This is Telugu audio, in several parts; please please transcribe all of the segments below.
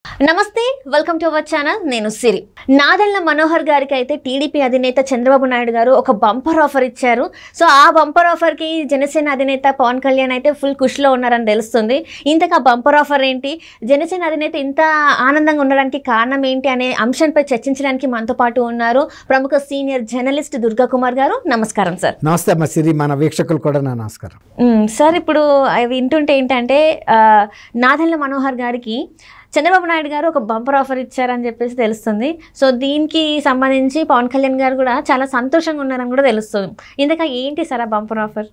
నమస్తే, వెల్కమ్ టు అవర్ ఛానల్. నేను సిరి. నాదెళ్ల మనోహర్ గారికి అయితే టీడీపీ అధినేత చంద్రబాబు నాయుడు గారు ఒక బంపర్ ఆఫర్ ఇచ్చారు. సో ఆ బంపర్ ఆఫర్కి జనసేన అధినేత పవన్ కళ్యాణ్ అయితే ఫుల్ ఖుషిలో ఉన్నారని తెలుస్తుంది. ఇంతగా బంపర్ ఆఫర్ ఏంటి, జనసేన అధినేత ఇంత ఆనందంగా ఉండడానికి కారణం ఏంటి అనే అంశంపై చర్చించడానికి మనతో పాటు ఉన్నారు ప్రముఖ సీనియర్ జర్నలిస్ట్ దుర్గా కుమార్ గారు. నమస్కారం సార్. నమస్తే అమ్మ సిరి, మన వీక్షకులు కూడా నా నమస్కారం. సార్, ఇప్పుడు అవి వింటుంటే ఏంటంటే నాదెళ్ల మనోహర్ గారికి చంద్రబాబు నాయుడు గారు ఒక బంపర్ ఆఫర్ ఇచ్చారని చెప్పేసి తెలుస్తుంది. సో దీనికి సంబంధించి పవన్ కళ్యాణ్ గారు కూడా చాలా సంతోషంగా ఉన్నారని కూడా తెలుస్తుంది. ఇంతకా ఏంటి సార్ ఆ బంపర్ ఆఫర్?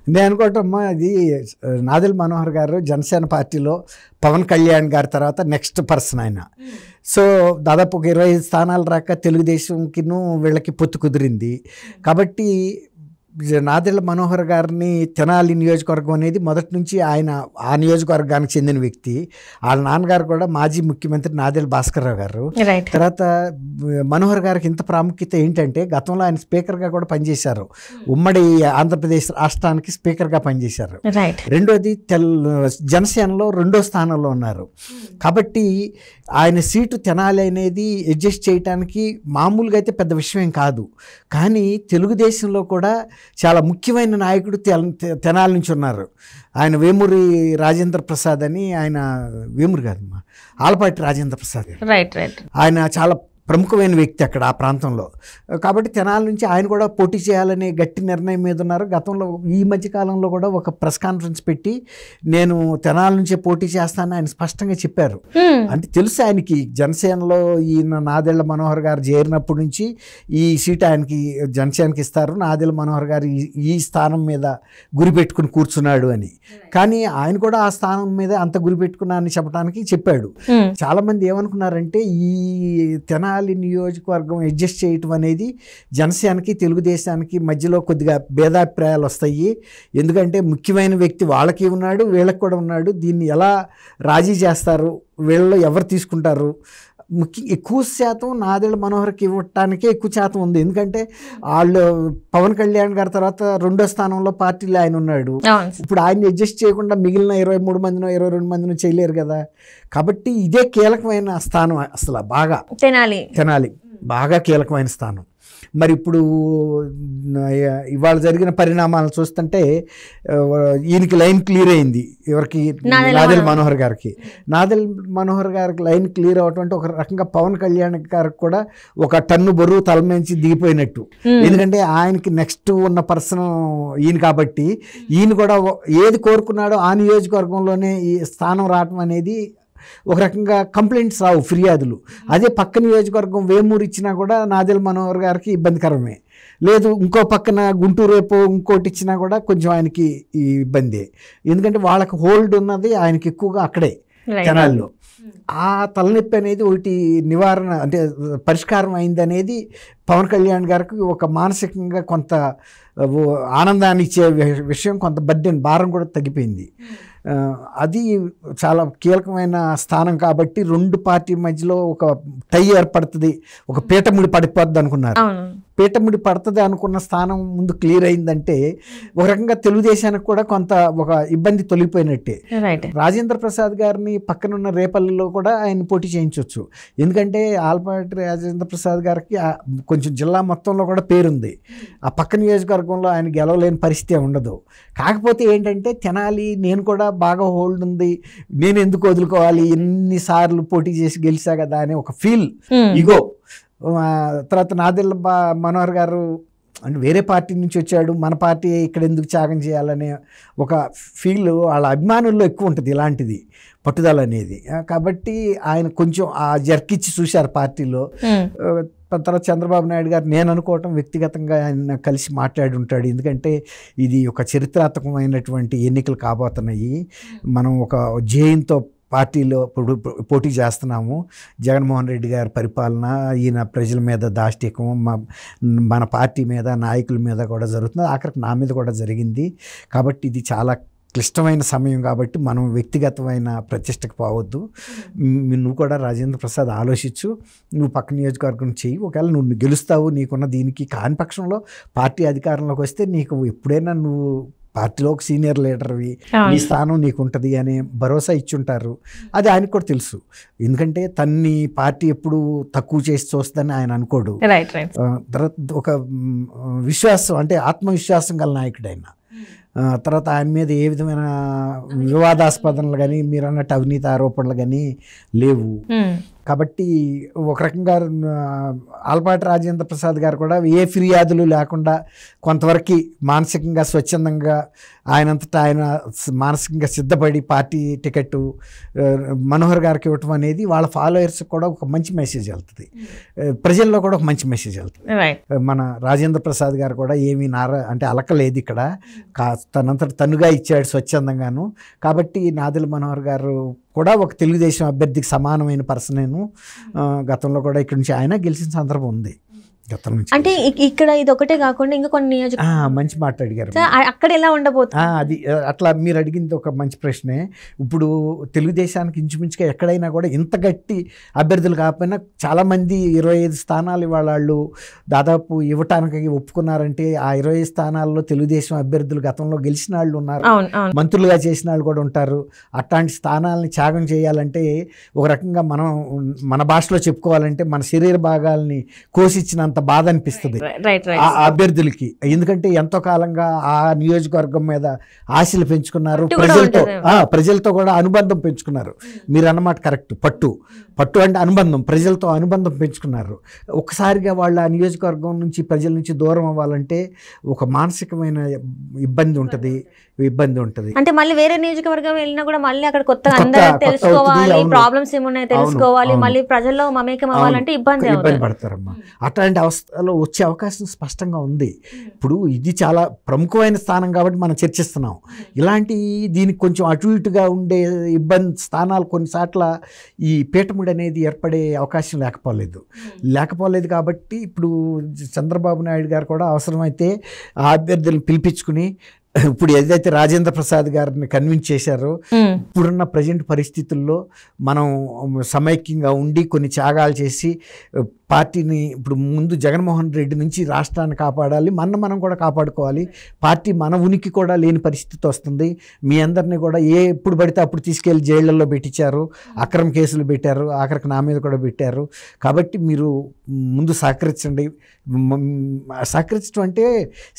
నేను అనుకోవటమ్మా, అది నాదెళ్ల మనోహర్ గారు జనసేన పార్టీలో పవన్ కళ్యాణ్ గారి తర్వాత నెక్స్ట్ పర్సన్ ఆయన. సో దాదాపు ఒక 25 స్థానాలు రాక తెలుగుదేశంకిను వీళ్ళకి పొత్తు కుదిరింది. కాబట్టి నాదెళ్ల మనోహర్ గారిని తెనాలి నియోజకవర్గం అనేది మొదటి నుంచి ఆయన ఆ నియోజకవర్గానికి చెందిన వ్యక్తి. వాళ్ళ నాన్నగారు కూడా మాజీ ముఖ్యమంత్రి నాదెళ్ల భాస్కర్రావు గారు. తర్వాత మనోహర్ గారికి ఇంత ప్రాముఖ్యత ఏంటంటే, గతంలో ఆయన స్పీకర్గా కూడా పనిచేశారు. ఉమ్మడి ఆంధ్రప్రదేశ్ రాష్ట్రానికి స్పీకర్గా పనిచేశారు. రెండోది జనసేనలో 2వ స్థానంలో ఉన్నారు. కాబట్టి ఆయన సీటు తెనాలి అనేది అడ్జస్ట్ చేయడానికి మామూలుగా అయితే పెద్ద విషయం కాదు. కానీ తెలుగుదేశంలో కూడా చాలా ముఖ్యమైన నాయకుడు తెనాలి నుంచి ఉన్నారు. ఆయన వేమూరి రాజేంద్ర ప్రసాద్ అని, ఆయన వేమూరి కాదమ్మా, ఆలపాటి రాజేంద్ర ప్రసాద్. ఆయన చాలా ప్రముఖమైన వ్యక్తి అక్కడ ఆ ప్రాంతంలో. కాబట్టి తెనాలి నుంచి ఆయన కూడా పోటీ చేయాలనే గట్టి నిర్ణయం మీద ఉన్నారు. గతంలో ఈ మధ్యకాలంలో కూడా ఒక ప్రెస్ కాన్ఫరెన్స్ పెట్టి నేను తెనాలి నుంచే పోటీ చేస్తానని ఆయన స్పష్టంగా చెప్పారు. అంటే తెలుసు ఆయనకి జనసేనలో ఈయన నాదెళ్ల మనోహర్ గారు చేరినప్పటి నుంచి ఈ సీట్ ఆయనకి జనసేనకి ఇస్తారు, నాదెళ్ల మనోహర్ గారు ఈ స్థానం మీద గురి పెట్టుకుని కూర్చున్నాడు అని. కానీ ఆయన కూడా ఆ స్థానం మీద అంత గురి పెట్టుకున్నా అని చెప్పడానికి చెప్పాడు. చాలామంది ఏమనుకున్నారంటే, ఈ తెనాలి నియోజకవర్గం అడ్జస్ట్ చేయటం అనేది జనసేనకి తెలుగుదేశానికి మధ్యలో కొద్దిగా భేదాభిప్రాయాలు వస్తాయి. ఎందుకంటే ముఖ్యమైన వ్యక్తి వాళ్ళకి ఉన్నాడు, వీళ్ళకి కూడా ఉన్నాడు. దీన్ని ఎలా రాజీ చేస్తారు, వీళ్ళలో ఎవరు తీసుకుంటారు? ఎక్కువ శాతం నాదెళ్ల మనోహర్కి ఇవ్వటానికే ఎక్కువ శాతం ఉంది. ఎందుకంటే వాళ్ళు పవన్ కళ్యాణ్ గారి తర్వాత 2వ స్థానంలో పార్టీలో ఆయన ఉన్నాడు. ఇప్పుడు ఆయన అడ్జస్ట్ చేయకుండా మిగిలిన 23 మందినో 22 మందినో చేయలేరు కదా. కాబట్టి ఇదే కీలకమైన స్థానం. అసలు బాగా తెనాలి బాగా కీలకమైన స్థానం. మరి ఇప్పుడు ఇవాళ జరిగిన పరిణామాలు చూస్తుంటే ఈయనకి లైన్ క్లియర్ అయింది. ఎవరికి? నాదెళ్ల మనోహర్ గారికి. నాదెళ్ల మనోహర్ గారికి లైన్ క్లియర్ అవటం అంటే ఒక రకంగా పవన్ కళ్యాణ్ గారికి కూడా ఒక టన్ను బరువు తలమించి దిగిపోయినట్టు. ఎందుకంటే ఆయనకి నెక్స్ట్ ఉన్న పర్సన్ ఈయన కాబట్టి ఈయన కూడా ఏది కోరుకున్నాడో ఆ నియోజకవర్గంలోనే ఈ స్థానం రావటం అనేది ఒక రకంగా కంప్లైంట్స్ రావు, ఫిర్యాదులు. అదే పక్క నియోజకవర్గం వేమూరు ఇచ్చినా కూడా నాదెళ్ల మనోహర్ గారికి ఇబ్బందికరమే. లేదు ఇంకో పక్కన గుంటూరు రేపు ఇంకోటి ఇచ్చినా కూడా కొంచెం ఆయనకి ఇబ్బంది. ఎందుకంటే వాళ్ళకి హోల్డ్ ఉన్నది ఆయనకి ఎక్కువగా అక్కడే తెనాలిలో. ఆ తలనొప్పి అనేది ఒకటి నివారణ అంటే పరిష్కారం అయిందనేది పవన్ కళ్యాణ్ గారికి ఒక మానసికంగా కొంత ఆనందాన్ని ఇచ్చే విషయం, కొంత భారం కూడా తగ్గిపోయింది. అది చాలా కీలకమైన స్థానం కాబట్టి 2 పార్టీ మధ్యలో ఒక టై ఏర్పడుతుంది, ఒక పీఠముడి పడిపోద్ది అనుకున్నారు. పీఠముడి పడుతుంది అనుకున్న స్థానం ముందు క్లియర్ అయిందంటే ఒక రకంగా తెలుగుదేశానికి కూడా కొంత ఒక ఇబ్బంది తొలగిపోయినట్టే. రాజేంద్ర ప్రసాద్ గారిని పక్కనున్న రేపల్లిలో కూడా ఆయన పోటీ చేయించవచ్చు. ఎందుకంటే ఆలపాటి రాజేంద్ర ప్రసాద్ గారికి కొంచెం జిల్లా మొత్తంలో కూడా పేరుంది. ఆ పక్క నియోజకవర్గంలో ఆయన గెలవలేని పరిస్థితి ఉండదు. కాకపోతే ఏంటంటే తెనాలి నేను కూడా బాగా హోల్డ్ ఉంది, నేను ఎందుకు వదులుకోవాలి, ఎన్నిసార్లు పోటీ చేసి గెలిచా కదా అనే ఒక ఫీల్, ఇగో. తర్వాత నాదెళ్ల మనోహర్ గారు అంటే వేరే పార్టీ నుంచి వచ్చాడు, మన పార్టీ ఇక్కడ ఎందుకు త్యాగం చేయాలనే ఒక ఫీల్ వాళ్ళ అభిమానుల్లో ఎక్కువ ఉంటుంది, ఇలాంటిది పట్టుదల అనేది. కాబట్టి ఆయన కొంచెం ఆ జర్కిచ్చి చూశారు పార్టీలో. తర్వాత చంద్రబాబు నాయుడు గారు నేను అనుకోవటం వ్యక్తిగతంగా ఆయన కలిసి మాట్లాడి ఉంటాడు. ఎందుకంటే ఇది ఒక చరిత్రాత్మకమైనటువంటి ఎన్నికలు కాబోతున్నాయి. మనం ఒక జయంతో పార్టీలో పోటీ చేస్తున్నాము. జగన్మోహన్ రెడ్డి గారి పరిపాలన, ఈయన ప్రజల మీద దాష్టికం మన పార్టీ మీద, నాయకుల మీద కూడా జరుగుతుంది. ఆఖరికి నా మీద కూడా జరిగింది. కాబట్టి ఇది చాలా క్లిష్టమైన సమయం కాబట్టి మనం వ్యక్తిగతమైన ప్రతిష్టకు పోవద్దు. నువ్వు కూడా రాజేంద్ర ప్రసాద్ ఆలోచించు, నువ్వు పక్క నియోజకవర్గం చెయ్యి. ఒకవేళ నువ్వు గెలుస్తావు, నీకున్న దీనికి కాని పక్షంలో పార్టీ అధికారంలోకి వస్తే నీకు ఎప్పుడైనా నువ్వు పార్టీలో ఒక సీనియర్ లీడర్వి, నీ స్థానం నీకు ఉంటుంది అనే భరోసా ఇచ్చుంటారు. అది ఆయనకు కూడా తెలుసు, ఎందుకంటే తన్ని పార్టీ ఎప్పుడు తక్కువ చేసి చూస్తుందని ఆయన అనుకోడు. తర్వాత ఒక విశ్వాసం అంటే ఆత్మవిశ్వాసం గల నాయకుడు ఆయన. తర్వాత ఆయన మీద ఏ విధమైన వివాదాస్పదనలు కానీ మీరు అన్నట్టు అవినీతి ఆరోపణలు కానీ లేవు. కాబట్టి ఒక రకంగా ఆలపాటి రాజేంద్ర ప్రసాద్ గారు కూడా ఏ ఫిర్యాదులు లేకుండా కొంతవరకు మానసికంగా స్వచ్ఛందంగా ఆయనంతటా ఆయన మానసికంగా సిద్ధపడి పార్టీ టికెట్ మనోహర్ గారికి ఇవ్వటం అనేది వాళ్ళ ఫాలోయర్స్కి కూడా ఒక మంచి మెసేజ్ వెళ్తుంది, ప్రజల్లో కూడా ఒక మంచి మెసేజ్ వెళ్తుంది. మన రాజేంద్ర ప్రసాద్ గారు కూడా ఏమీ అంటే అలకలేదు ఇక్కడ, తనంతట తనుగా ఇచ్చాడు స్వచ్ఛందంగాను. కాబట్టి నాదెళ్ల మనోహర్ గారు కూడా ఒక తెలుగుదేశం అభ్యర్థికి సమానమైన పర్సనేను. గతంలో కూడా ఇక్కడి నుంచి ఆయన గెలిచిన సందర్భం ఉంది గతం నుంచి. అంటే ఇక్కడ ఇది ఒకటే కాకుండా ఇంకా కొన్ని మంచి మాట అడిగారు. అక్కడ ఎలా ఉండబోతుంది అది అట్లా మీరు అడిగింది ఒక మంచి ప్రశ్నే. ఇప్పుడు తెలుగుదేశానికి ఇంచుమించుగా ఎక్కడైనా కూడా ఇంత గట్టి అభ్యర్థులు కాకపోయినా చాలామంది 25 స్థానాలు వాళ్ళు దాదాపు ఇవ్వటానికి ఒప్పుకున్నారంటే ఆ 25 స్థానాల్లో తెలుగుదేశం అభ్యర్థులు గతంలో గెలిచిన వాళ్ళు ఉన్నారు, మంత్రులుగా చేసిన వాళ్ళు కూడా ఉంటారు. అట్లాంటి స్థానాలని త్యాగం చేయాలంటే ఒక రకంగా మనం మన భాషలో చెప్పుకోవాలంటే మన శరీర భాగాల్ని కోసిచ్చినంత బాధ అనిపిస్తుంది ఆ అభ్యర్థులకి. ఎందుకంటే ఎంతో కాలంగా ఆ నియోజకవర్గం మీద ఆశలు పెంచుకున్నారు, ప్రజలతో కూడా అనుబంధం పెంచుకున్నారు. మీరు అన్నమాట కరెక్ట్. పట్టు అంటే అనుబంధం, ప్రజలతో అనుబంధం పెంచుకున్నారు. ఒక్కసారిగా వాళ్ళు ఆ నియోజకవర్గం నుంచి ప్రజల నుంచి దూరం అవ్వాలంటే ఒక మానసికమైన ఇబ్బంది ఉంటుంది. అంటే మళ్ళీ వేరే నియోజకవర్గం వెళ్ళినా కూడా మళ్ళీ అక్కడ కొత్తగా అందరూ తెలుసుకోవాలి, ప్రాబ్లమ్స్ ఏమున్నాయో తెలుసుకోవాలి, మళ్ళీ ప్రజల్లో మమేకం అవ్వాలంటే ఇబ్బంది పడతారమ్మా. అట్లాంటి అవస్థలో వచ్చే అవకాశం స్పష్టంగా ఉంది. ఇప్పుడు ఇది చాలా ప్రముఖమైన స్థానం కాబట్టి మనం చర్చిస్తున్నాం. ఇలాంటి దీనికి కొంచెం అటు ఇటుగా ఉండే స్థానాలు కొన్నిసార్లు ఈ పీఠముడి అనేది ఏర్పడే అవకాశం లేకపోలేదు కాబట్టి ఇప్పుడు చంద్రబాబు నాయుడు గారు కూడా అవసరమైతే ఆ అభ్యర్థులను పిలిపించుకుని ఇప్పుడు ఏదైతే రాజేంద్ర ప్రసాద్ గారిని కన్విన్స్ చేశారో ఇప్పుడున్న ప్రజెంట్ పరిస్థితుల్లో మనం సమైక్యంగా ఉండి కొన్ని త్యాగాలు చేసి పార్టీని ఇప్పుడు ముందు జగన్మోహన్ రెడ్డి నుంచి రాష్ట్రాన్ని కాపాడాలి, మనం కూడా కాపాడుకోవాలి. పార్టీ మన ఉనికి కూడా లేని పరిస్థితి వస్తుంది. మీ అందరినీ కూడా ఎప్పుడు పడితే అప్పుడు తీసుకెళ్లి జైళ్లలో పెట్టించారు, అక్రమ కేసులు పెట్టారు, ఆఖరికి నా మీద కూడా పెట్టారు. కాబట్టి మీరు ముందు సహకరించండి. సహకరించడం అంటే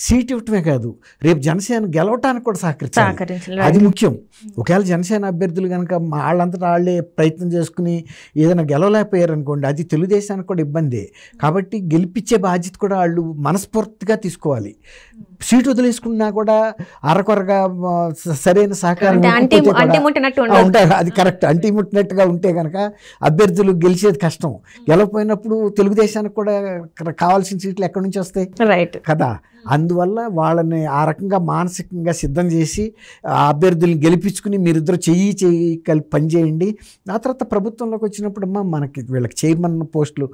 సీట్ ఇవ్వటమే కాదు, రేపు జనసేన గెలవటానికి కూడా సహకరించాలి, అది ముఖ్యం. ఒకవేళ జనసేన అభ్యర్థులు కనుక వాళ్ళంతటా వాళ్ళే ప్రయత్నం చేసుకుని ఏదైనా గెలవలేకపోయారు అనుకోండి, అది తెలుగుదేశానికి కూడా ఇబ్బంది. కాబట్టి గెలిపించే బాధ్యత కూడా వాళ్ళు మనస్ఫూర్తిగా తీసుకోవాలి. సీటు వదిలేసుకున్నా కూడా అరకొరగా సరైన సహకారం అది కరెక్ట్. అంటిముట్టినట్టుగా ఉంటే కనుక అభ్యర్థులు గెలిచేది కష్టం. గెలవపోయినప్పుడు తెలుగుదేశానికి కూడా కావాల్సిన సీట్లు ఎక్కడి నుంచి వస్తాయి కదా. అందువల్ల వాళ్ళని ఆ రకంగా మానసికంగా సిద్ధం చేసి ఆ అభ్యర్థుల్ని గెలిపించుకుని మీరిద్దరు చెయ్యి కలిపి పనిచేయండి. ఆ తర్వాత ప్రభుత్వంలోకి వచ్చినప్పుడు మనకి వీళ్ళకి చైర్మన్ పోస్టులు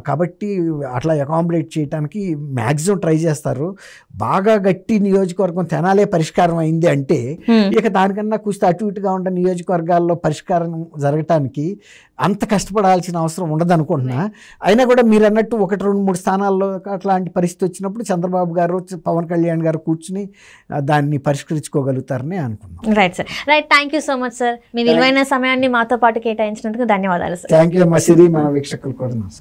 కాబట్టి అట్లా అకామిడేట్ చేయడానికి మ్యాక్సిమం ట్రై చేస్తారు. బాగా గట్టి నియోజకవర్గం తెనాలే పరిష్కారం అయింది అంటే ఇక దానికన్నా కూస్తే అటు ఇటుగా ఉండే నియోజకవర్గాల్లో పరిష్కారం జరగటానికి అంత కష్టపడాల్సిన అవసరం ఉండదు అనుకుంటున్నా. అయినా కూడా మీరు అన్నట్టు 1-2-3 స్థానాల్లో అట్లాంటి పరిస్థితి వచ్చినప్పుడు చంద్రబాబు గారు పవన్ కళ్యాణ్ గారు కూర్చుని దాన్ని పరిష్కరించుకోగలుగుతారని అనుకున్నాం. Right sir, right. Thank you so much sir, మీ విలువైన సమయాన్ని మాతో పాటు కేటాయించినందుకు ధన్యవాదాలు సార్. థ్యాంక్ యూ అమ్మా సిరి, మన వీక్షకులు కూడా నమస్కారం.